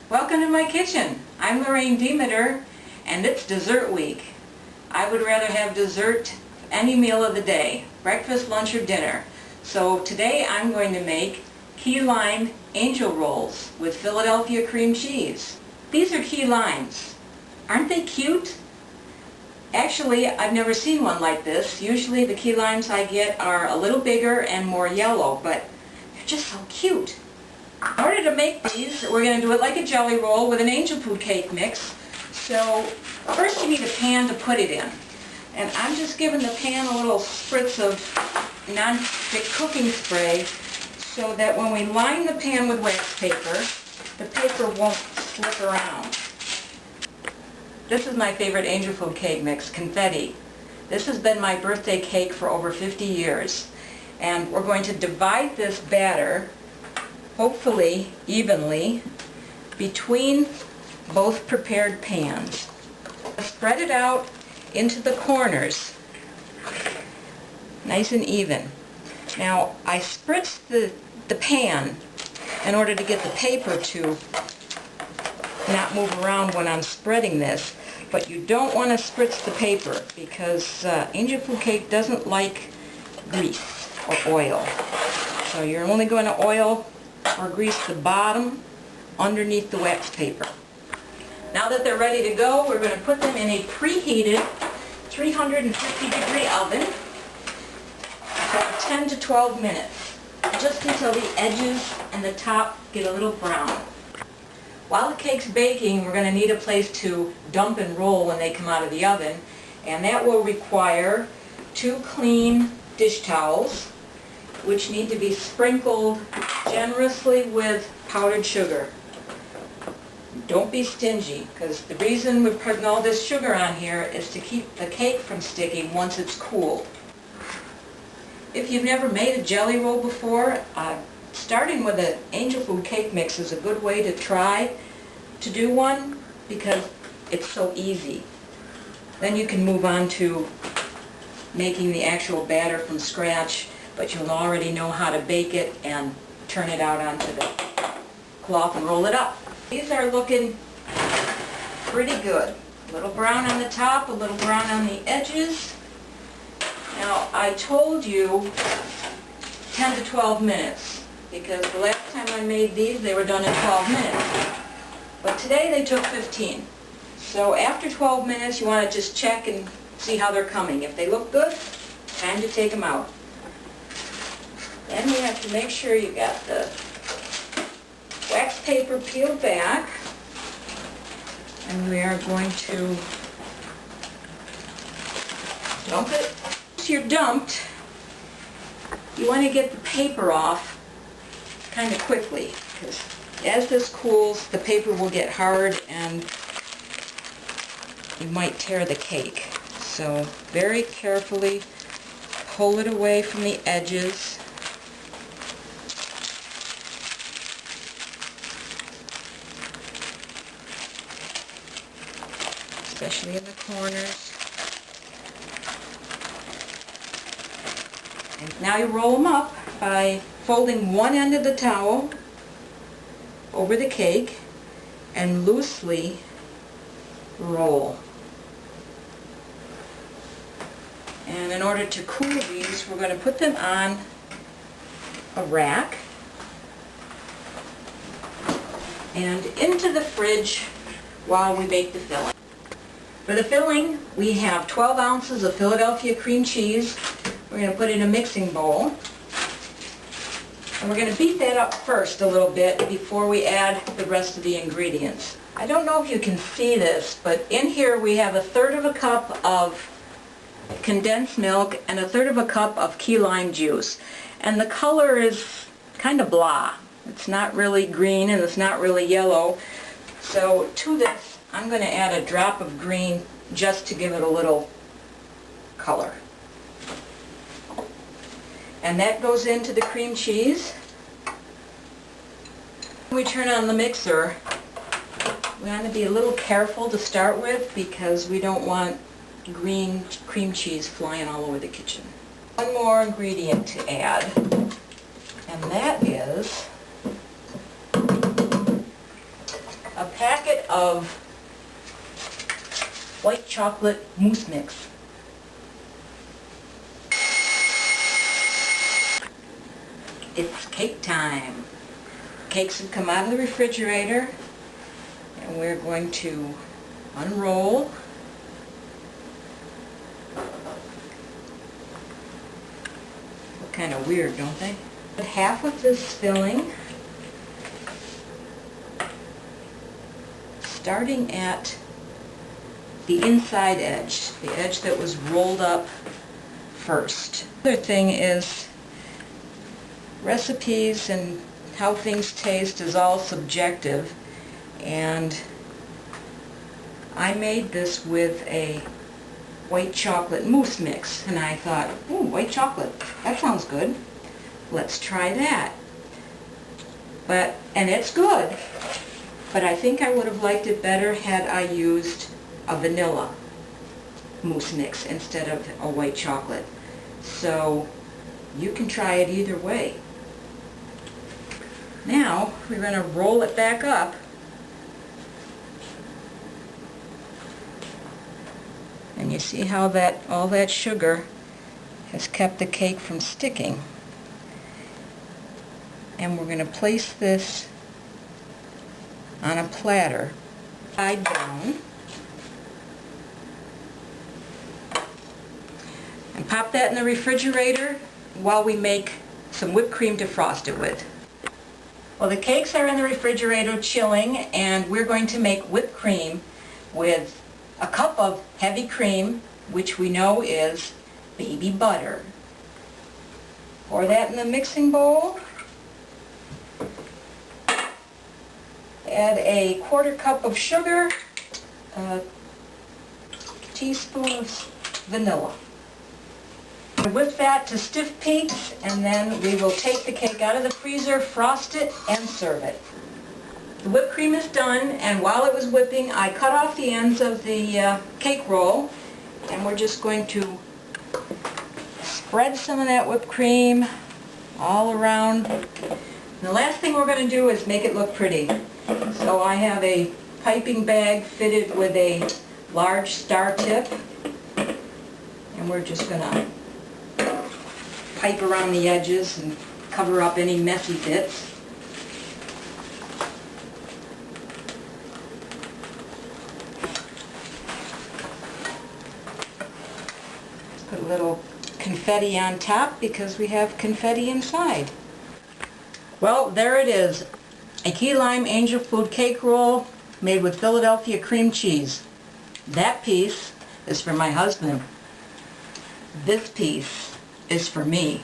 Welcome to my kitchen. I'm Lorraine Demeter and it's dessert week. I would rather have dessert any meal of the day, breakfast, lunch, or dinner. So today I'm going to make key lime angel rolls with Philadelphia cream cheese. These are key limes. Aren't they cute? Actually, I've never seen one like this. Usually the key limes I get are a little bigger and more yellow, but they're just so cute. In order to make these, we're going to do it like a jelly roll with an angel food cake mix. So first you need a pan to put it in. And I'm just giving the pan a little spritz of non-stick cooking spray so that when we line the pan with wax paper, the paper won't slip around. This is my favorite angel food cake mix, confetti. This has been my birthday cake for over 50 years. And we're going to divide this batter, hopefully evenly, between both prepared pans. Spread it out into the corners, nice and even. Now I spritzed the pan in order to get the paper to not move around when I'm spreading this, but you don't want to spritz the paper because angel food cake doesn't like grease or oil. So you're only going to oil or grease the bottom underneath the wax paper. Now that they're ready to go, we're going to put them in a preheated 350-degree oven for 10 to 12 minutes, just until the edges and the top get a little brown. While the cake's baking, we're going to need a place to dump and roll when they come out of the oven, and that will require 2 clean dish towels, which need to be sprinkled generously with powdered sugar. Don't be stingy, because the reason we're putting all this sugar on here is to keep the cake from sticking once it's cooled. If you've never made a jelly roll before, starting with an angel food cake mix is a good way to try to do one because it's so easy. Then you can move on to making the actual batter from scratch, but you'll already know how to bake it and turn it out onto the cloth and roll it up. These are looking pretty good. A little brown on the top, a little brown on the edges. Now I told you 10 to 12 minutes because the last time I made these they were done in 12 minutes. But today they took 15. So after 12 minutes you want to just check and see how they're coming. If they look good, time to take them out. Then you have to make sure you got the wax paper peeled back, and we are going to dump it. Once you're dumped, you want to get the paper off kind of quickly, because as this cools, the paper will get hard and you might tear the cake. So very carefully pull it away from the edges. Especially in the corners. And now you roll them up by folding one end of the towel over the cake and loosely roll. And in order to cool these, we're going to put them on a rack and into the fridge while we bake the filling. For the filling, we have 12 ounces of Philadelphia cream cheese. We're going to put it in a mixing bowl. And we're going to beat that up first a little bit before we add the rest of the ingredients. I don't know if you can see this, but in here we have 1/3 of a cup of condensed milk and 1/3 of a cup of key lime juice. And the color is kind of blah. It's not really green and it's not really yellow. So to this, I'm going to add a drop of green just to give it a little color. And that goes into the cream cheese. When we turn on the mixer, we want to be a little careful to start with because we don't want green cream cheese flying all over the kitchen. One more ingredient to add, and that is a packet of white chocolate mousse mix. It's cake time. Cakes have come out of the refrigerator, and we're going to unroll. Look kind of weird, don't they? Put half of this filling, starting at the inside edge, the edge that was rolled up first. The other thing is, recipes and how things taste is all subjective, and I made this with a white chocolate mousse mix, and I thought, ooh, white chocolate, that sounds good. Let's try that. And it's good, but I think I would have liked it better had I used a vanilla mousse mix instead of a white chocolate. So you can try it either way. Now we're going to roll it back up. And you see how all that sugar has kept the cake from sticking. And we're going to place this on a platter, side down, and pop that in the refrigerator while we make some whipped cream to frost it with. Well, the cakes are in the refrigerator chilling, and we're going to make whipped cream with a cup of heavy cream, which we know is baby butter. Pour that in the mixing bowl. Add a 1/4 cup of sugar, a teaspoon of vanilla. Whip that to stiff peaks, and then we will take the cake out of the freezer, frost it, and serve it. The whipped cream is done, and while it was whipping, I cut off the ends of the cake roll, and we're just going to spread some of that whipped cream all around. And the last thing we're going to do is make it look pretty. So I have a piping bag fitted with a large star tip, and we're just going to pipe around the edges and cover up any messy bits. Put a little confetti on top because we have confetti inside. Well, there it is. A key lime angel food cake roll made with Philadelphia cream cheese. That piece is for my husband. This piece is for me.